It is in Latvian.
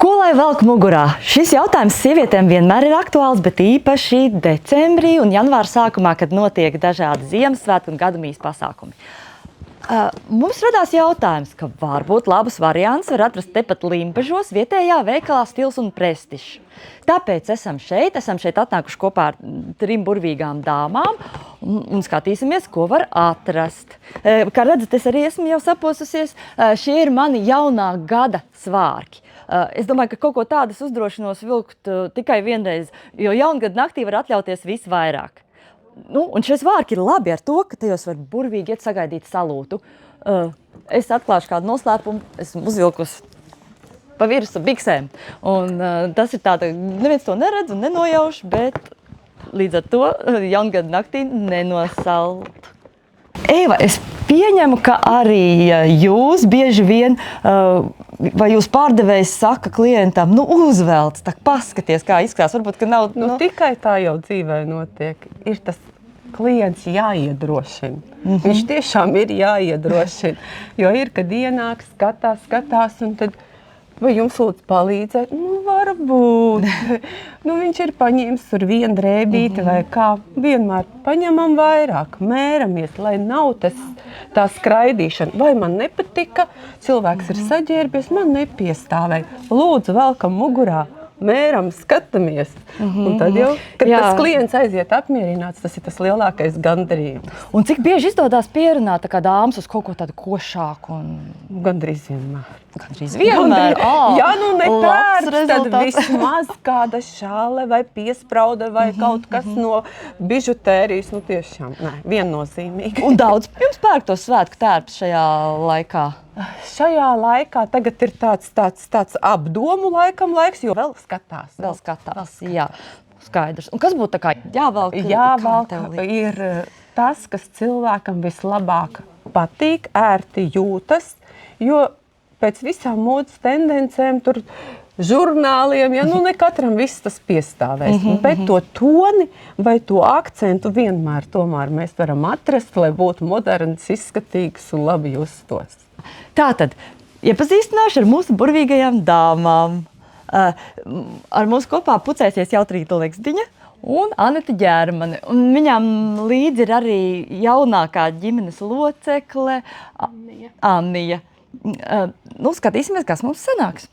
Ko lai velk mugurā? Šis jautājums sievietēm vienmēr ir aktuāls, bet īpaši decembrī un janvāra sākumā, kad notiek dažādi Ziemassvētku un gadamīs pasākumi. Mums radās jautājums, ka varbūt labus variants var atrast tepat Limbažos vietējā veikalā Stils un Prestižs. Tāpēc esam šeit atnākuši kopā ar 3 burvīgām dāmām un skatīsimies, ko var atrast. Kā redzat, es arī esmu jau saposusies. Šie ir mani jaunā gada svārki. Es domāju, ka kaut ko tādas uzdrošinos vilkt tikai vienreiz, jo jaungada naktī var atļauties visvairāk. Un šie svārki ir labi ar to, ka tajos var burvīgi iet sagaidīt salūtu. Es atklāšu kādu noslēpumu, esmu uzvilkusi pa virsu biksēm. Un tas ir tāda, neviens to neredz un nenojauš, bet līdz ar to jaungada naktī nenosalt. Eiva, es pieņemu, ka arī jūs bieži vien, vai jūs pārdevējs saka klientam, uzvelc, tā paskaties, kā izskatās, varbūt, ka nav... Tikai tā jau dzīvē notiek. Ir tas klients jāiedrošina. Viņš tiešām ir jāiedrošina. Jo ir, kad ienāk, skatās, un tad, vai jums lūdzu palīdzēt? Varbūt. Viņš ir paņēmis tur vienu drēbīti vai kā. Vienmēr paņemam vairāk, mēramies, lai nav tā skraidīšana. Vai man nepatika, cilvēks ir saģērbies, man nepiestāvēja. Lūdzu, velkam mugurā. Mēram, skatāmies. Un tad jau, kad tas klients aiziet apmierināts, tas ir tas lielākais gandarījums. Un cik bieži izdodās pierunāt tā kā dāmas uz kaut ko tādu košāku? Gandrīz vienmēr. Ja ne pērts, tad vismaz kāda šāle vai piespraude vai kaut kas no bižutērijas. Tiešām, viennozīmīgi. Un daudz jums pērk tos svētku tērpus šajā laikā? Šajā laikā tagad ir tāds apdomu laiks, jo vēl skatās. Jā. Skaidrs. Un kas būtu tā kā jāvelk? Jāvelk ir tas, kas cilvēkam vislabāk patīk, ērti jūtas, jo pēc visām modes tendencēm, tur žurnāliem, ne katram viss tas piestāvēs. Bet to toni vai to akcentu vienmēr tomēr mēs varam atrast, lai būtu moderns, izskatīgs un labi justos. Tātad, iepazīstināšu ar mūsu burvīgajām dāmām. Ar mums kopā pucēsies Jautrīta Leksdiņa un Aneta Ģērmane. Un viņām līdzi ir arī jaunākā ģimenes locekle Annija. Skatīsimies, kas mums sanāks.